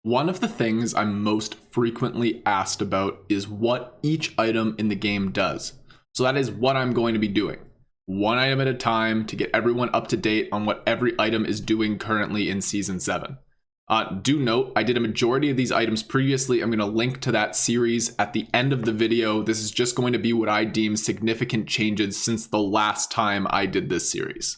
One of the things I'm most frequently asked about is what each item in the game does. So that is what I'm going to be doing. One item at a time to get everyone up to date on what every item is doing currently in Season 7. Do note, I did a majority of these items previously. I'm going to link to that series at the end of the video. This is just going to be what I deem significant changes since the last time I did this series.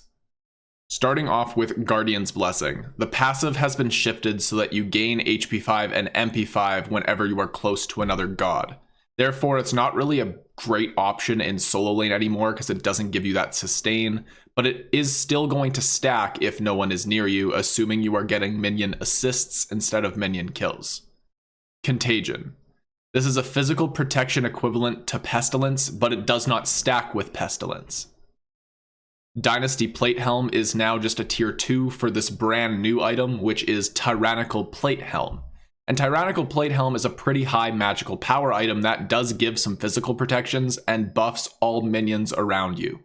Starting off with Guardian's Blessing, the passive has been shifted so that you gain HP 5 and MP 5 whenever you are close to another god. Therefore, it's not really a great option in solo lane anymore because it doesn't give you that sustain, but it is still going to stack if no one is near you, assuming you are getting minion assists instead of minion kills. Contagion. This is a physical protection equivalent to Pestilence, but it does not stack with Pestilence. Dynasty Plate Helm is now just a tier 2 for this brand new item, which is Tyrannical Plate Helm. And Tyrannical Plate Helm is a pretty high magical power item that does give some physical protections and buffs all minions around you.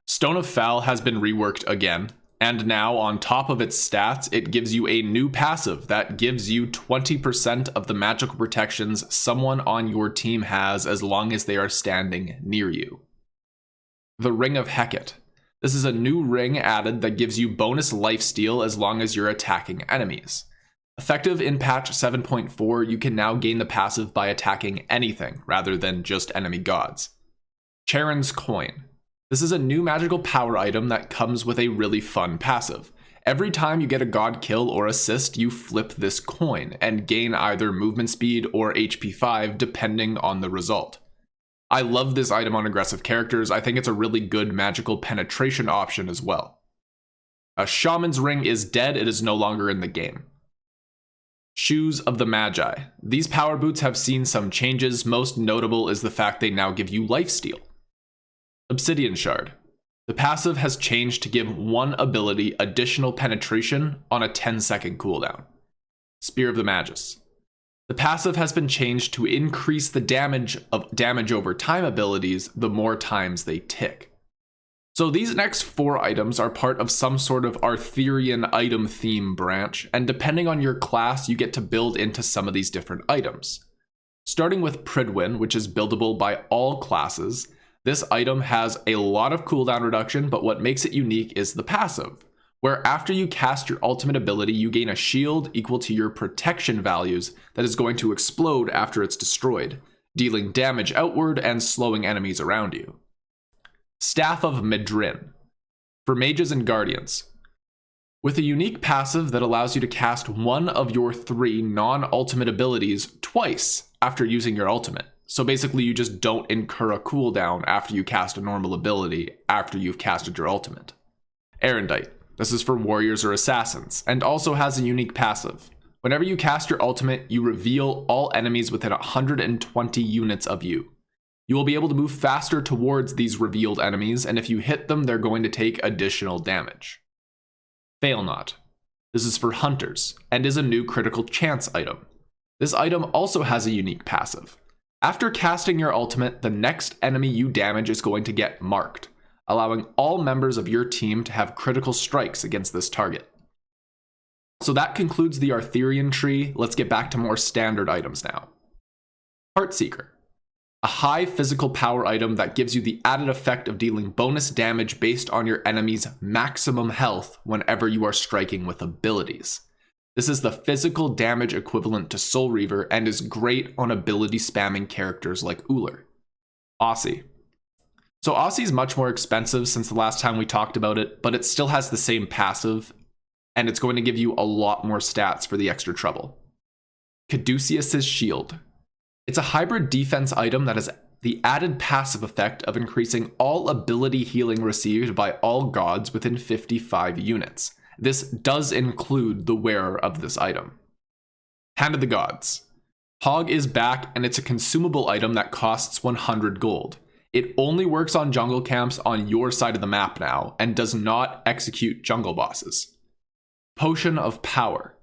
Stone of Fel has been reworked again, and now on top of its stats, it gives you a new passive that gives you 20% of the magical protections someone on your team has as long as they are standing near you. The Ring of Hecate. This is a new ring added that gives you bonus lifesteal as long as you're attacking enemies. Effective in patch 7.4, you can now gain the passive by attacking anything rather than just enemy gods. Charon's Coin. This is a new magical power item that comes with a really fun passive. Every time you get a god kill or assist, you flip this coin and gain either movement speed or HP 5 depending on the result. I love this item on aggressive characters. I think it's a really good magical penetration option as well. A Shaman's Ring is dead, it is no longer in the game. Shoes of the Magi. These power boots have seen some changes. Most notable is the fact they now give you lifesteal. Obsidian Shard. The passive has changed to give one ability additional penetration on a 10-second cooldown. Spear of the Magus. The passive has been changed to increase the damage over time abilities the more times they tick. So these next 4 items are part of some sort of Arthurian item theme branch, and depending on your class, you get to build into some of these different items. Starting with Pridwin, which is buildable by all classes, this item has a lot of cooldown reduction, but what makes it unique is the passive, where after you cast your ultimate ability, you gain a shield equal to your protection values that is going to explode after it's destroyed, dealing damage outward and slowing enemies around you. Staff of Midrin. For mages and guardians. With a unique passive that allows you to cast one of your 3 non-ultimate abilities twice after using your ultimate. So basically you just don't incur a cooldown after you cast a normal ability after you've casted your ultimate. Erendite. This is for warriors or assassins, and also has a unique passive. Whenever you cast your ultimate, you reveal all enemies within 120 units of you. You will be able to move faster towards these revealed enemies, and if you hit them, they're going to take additional damage. Fail Not. This is for hunters, and is a new critical chance item. This item also has a unique passive. After casting your ultimate, the next enemy you damage is going to get marked, allowing all members of your team to have critical strikes against this target. So that concludes the Arthurian tree. Let's get back to more standard items now. Heartseeker. A high physical power item that gives you the added effect of dealing bonus damage based on your enemy's maximum health whenever you are striking with abilities. This is the physical damage equivalent to Soul Reaver and is great on ability spamming characters like Uller. Aussie. So Aussie is much more expensive since the last time we talked about it, but it still has the same passive, and it's going to give you a lot more stats for the extra trouble. Caduceus's Shield. It's a hybrid defense item that has the added passive effect of increasing all ability healing received by all gods within 55 units. This does include the wearer of this item. Hand of the Gods. Hog is back, and it's a consumable item that costs 100 gold. It only works on jungle camps on your side of the map now, and does not execute jungle bosses. Potion of Power.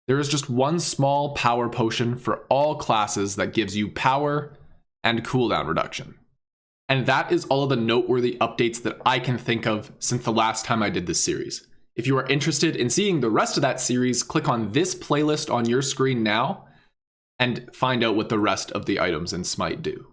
There is just one small power potion for all classes that gives you power and cooldown reduction. And that is all of the noteworthy updates that I can think of since the last time I did this series. If you are interested in seeing the rest of that series, click on this playlist on your screen now and find out what the rest of the items in Smite do.